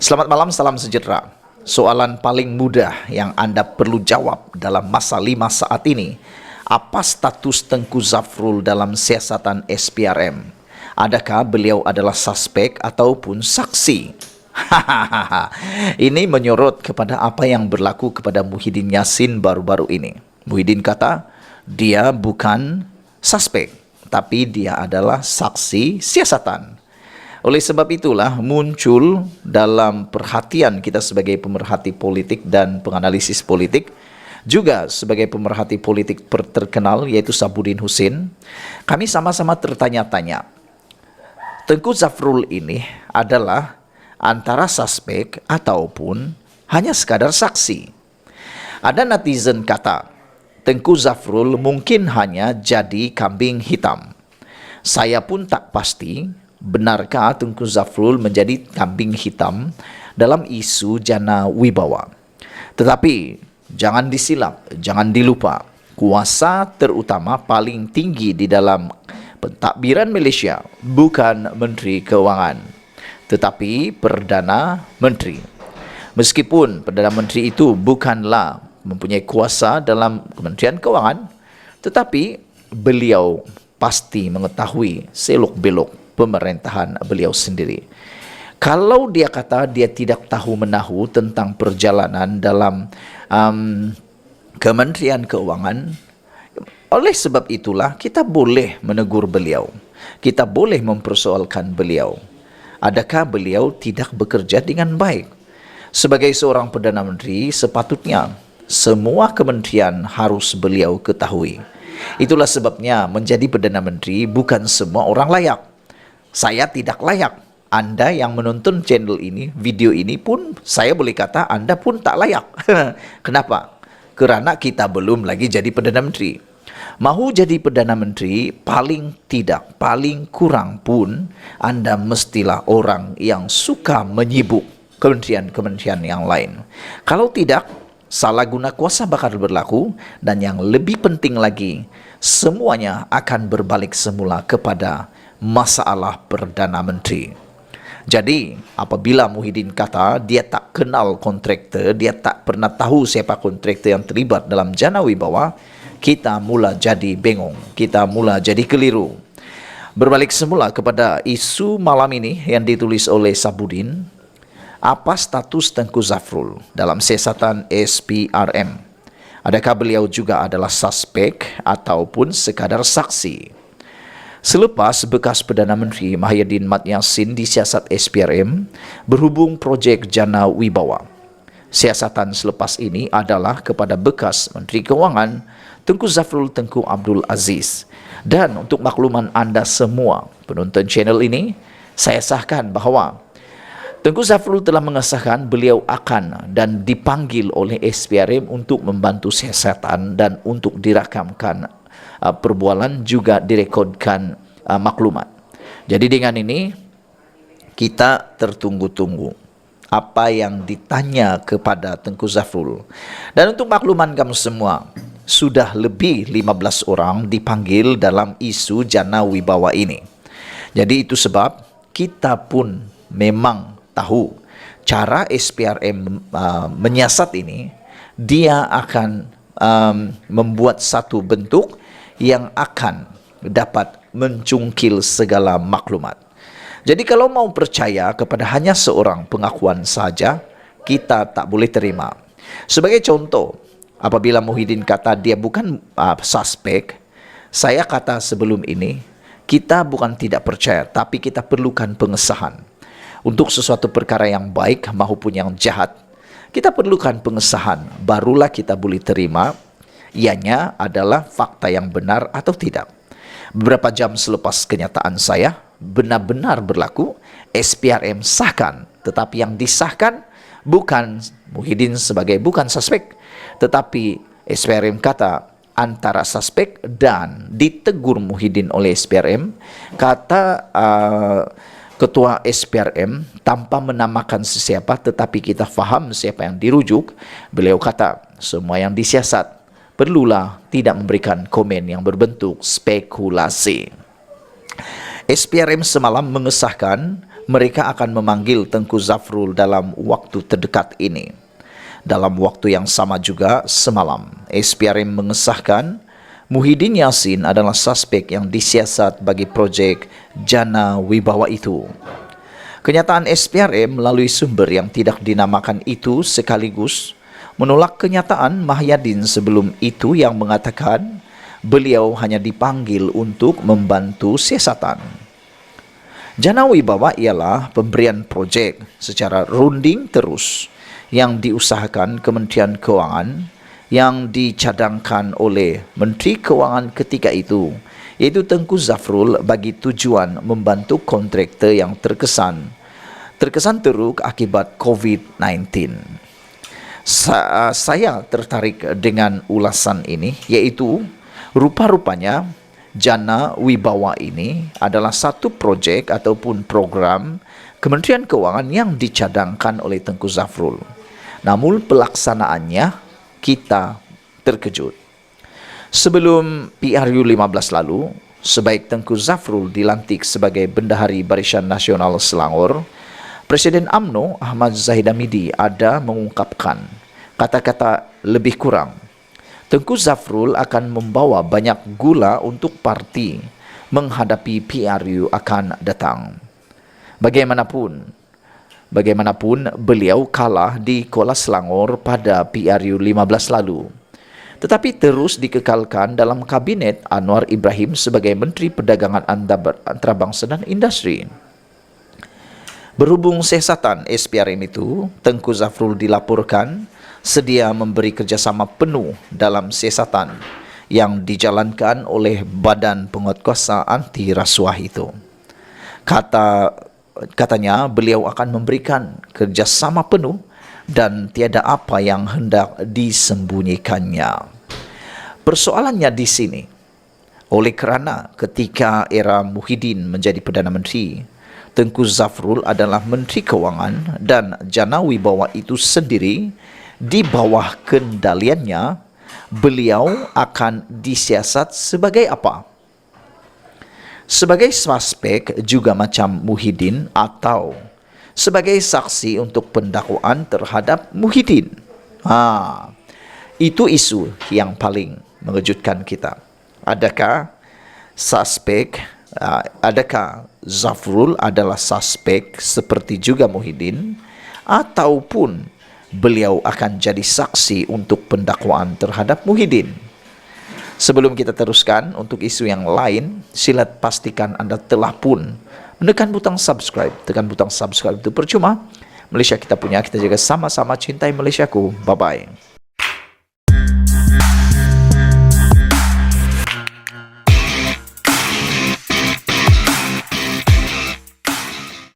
Selamat malam, salam sejahtera. Soalan paling mudah yang Anda perlu jawab dalam masa 5 saat ini. Apa status Tengku Zafrul dalam siasatan SPRM? Adakah beliau adalah suspek ataupun saksi? Ini menyorot kepada apa yang berlaku kepada Muhyiddin Yassin baru-baru ini. Muhyiddin kata, dia bukan suspek, tapi dia adalah saksi siasatan. Oleh sebab itulah muncul dalam perhatian kita sebagai pemerhati politik dan penganalisis politik, juga sebagai pemerhati politik terkenal yaitu Sabudin Husin, kami sama-sama tertanya-tanya, Tengku Zafrul ini adalah antara suspek ataupun hanya sekadar saksi. Ada netizen kata, Tengku Zafrul mungkin hanya jadi kambing hitam. Saya pun tak pasti, benarkah Tengku Zafrul menjadi kambing hitam dalam isu Jana Wibawa. Tetapi jangan disilap, jangan dilupa, kuasa terutama paling tinggi di dalam pentadbiran Malaysia bukan Menteri Keuangan, tetapi Perdana Menteri. Meskipun Perdana Menteri itu bukanlah mempunyai kuasa dalam Kementerian Keuangan, tetapi beliau pasti mengetahui selok-belok pemerintahan beliau sendiri. Kalau dia kata dia tidak tahu menahu tentang perjalanan dalam Kementerian Keuangan, oleh sebab itulah kita boleh menegur beliau. Kita boleh mempersoalkan beliau. Adakah beliau tidak bekerja dengan baik? Sebagai seorang Perdana Menteri, sepatutnya semua kementerian harus beliau ketahui. Itulah sebabnya menjadi Perdana Menteri bukan semua orang layak. Saya tidak layak. Anda yang menonton channel ini, video ini pun saya boleh kata Anda pun tak layak. Kenapa? Kerana kita belum lagi jadi Perdana Menteri. Mahu jadi Perdana Menteri, paling tidak, paling kurang pun Anda mestilah orang yang suka menyibuk kementerian-kementerian yang lain. Kalau tidak, salah guna kuasa bakal berlaku, dan yang lebih penting lagi, semuanya akan berbalik semula kepada masalah Perdana Menteri. Jadi, apabila Muhyiddin kata dia tak kenal kontraktor, dia tak pernah tahu siapa kontraktor yang terlibat dalam Jana Wibawa, kita mula jadi bingung, kita mula jadi keliru. Berbalik semula kepada isu malam ini yang ditulis oleh Sabudin, apa status Tengku Zafrul dalam siasatan SPRM? Adakah beliau juga adalah suspek ataupun sekadar saksi? Selepas bekas Perdana Menteri Muhyiddin Yassin disiasat SPRM berhubung projek Jana Wibawa, siasatan selepas ini adalah kepada bekas Menteri Keuangan Tengku Zafrul Tengku Abdul Aziz. Dan untuk makluman anda semua penonton channel ini, saya sahkan bahawa Tengku Zafrul telah mengesahkan beliau akan dan dipanggil oleh SPRM untuk membantu siasatan dan untuk dirakamkan perbualan, juga direkodkan maklumat. Jadi dengan ini kita tertunggu-tunggu apa yang ditanya kepada Tengku Zafrul. Dan untuk makluman kamu semua, sudah lebih 15 orang dipanggil dalam isu Jana Wibawa ini. Jadi itu sebab kita pun memang tahu cara SPRM menyiasat ini, dia akan membuat satu bentuk yang akan dapat mencungkil segala maklumat. Jadi kalau mau percaya kepada hanya seorang pengakuan saja, kita tak boleh terima. Sebagai contoh, apabila Muhyiddin kata dia bukan suspek, saya kata sebelum ini, kita bukan tidak percaya, tapi kita perlukan pengesahan. Untuk sesuatu perkara yang baik maupun yang jahat, kita perlukan pengesahan, barulah kita boleh terima ianya adalah fakta yang benar atau tidak. Beberapa jam selepas kenyataan saya benar-benar berlaku, SPRM sahkan, tetapi yang disahkan bukan Muhyiddin sebagai bukan suspek, tetapi SPRM kata antara suspek, dan ditegur Muhyiddin oleh SPRM, kata ketua SPRM tanpa menamakan sesiapa, tetapi kita faham siapa yang dirujuk. Beliau kata semua yang disiasat perlulah tidak memberikan komen yang berbentuk spekulasi. SPRM semalam mengesahkan mereka akan memanggil Tengku Zafrul dalam waktu terdekat ini. Dalam waktu yang sama juga, semalam, SPRM mengesahkan Muhyiddin Yassin adalah suspek yang disiasat bagi projek Jana Wibawa itu. Kenyataan SPRM melalui sumber yang tidak dinamakan itu sekaligus menolak kenyataan Mahyadin sebelum itu yang mengatakan beliau hanya dipanggil untuk membantu siasatan. Jana Wibawa ialah pemberian projek secara runding terus yang diusahakan Kementerian Keuangan yang dicadangkan oleh Menteri Keuangan ketika itu, iaitu Tengku Zafrul, bagi tujuan membantu kontraktor yang terkesan teruk akibat COVID-19. Saya tertarik dengan ulasan ini, iaitu rupa-rupanya Jana Wibawa ini adalah satu projek ataupun program Kementerian Keuangan yang dicadangkan oleh Tengku Zafrul. Namun pelaksanaannya kita terkejut. Sebelum PRU 15 lalu, sebaik Tengku Zafrul dilantik sebagai Bendahari Barisan Nasional Selangor, Presiden UMNO Ahmad Zahid Hamidi ada mengungkapkan kata-kata lebih kurang, Tengku Zafrul akan membawa banyak gula untuk parti menghadapi PRU akan datang. Bagaimanapun beliau kalah di Kuala Selangor pada PRU 15 lalu, tetapi terus dikekalkan dalam kabinet Anwar Ibrahim sebagai Menteri Perdagangan Antarabangsa dan Industri. Berhubung siasatan SPRM itu, Tengku Zafrul dilaporkan sedia memberi kerjasama penuh dalam siasatan yang dijalankan oleh Badan Penguatkuasa Anti Rasuah itu. Katanya beliau akan memberikan kerjasama penuh dan tiada apa yang hendak disembunyikannya. Persoalannya di sini, oleh kerana ketika era Muhyiddin menjadi Perdana Menteri, Tengku Zafrul adalah Menteri Keuangan dan Jana Wibawa itu sendiri di bawah kendaliannya, beliau akan disiasat sebagai apa? Sebagai suspek juga macam Muhyiddin atau sebagai saksi untuk pendakwaan terhadap Muhyiddin? Itu isu yang paling mengejutkan kita. Adakah Zafrul adalah suspek seperti juga Muhyiddin, ataupun beliau akan jadi saksi untuk pendakwaan terhadap Muhyiddin? Sebelum kita teruskan untuk isu yang lain, sila pastikan anda telah pun menekan butang subscribe. Tekan butang subscribe itu percuma. Malaysia kita punya, kita jaga sama-sama cintai Malaysiaku. Bye-bye.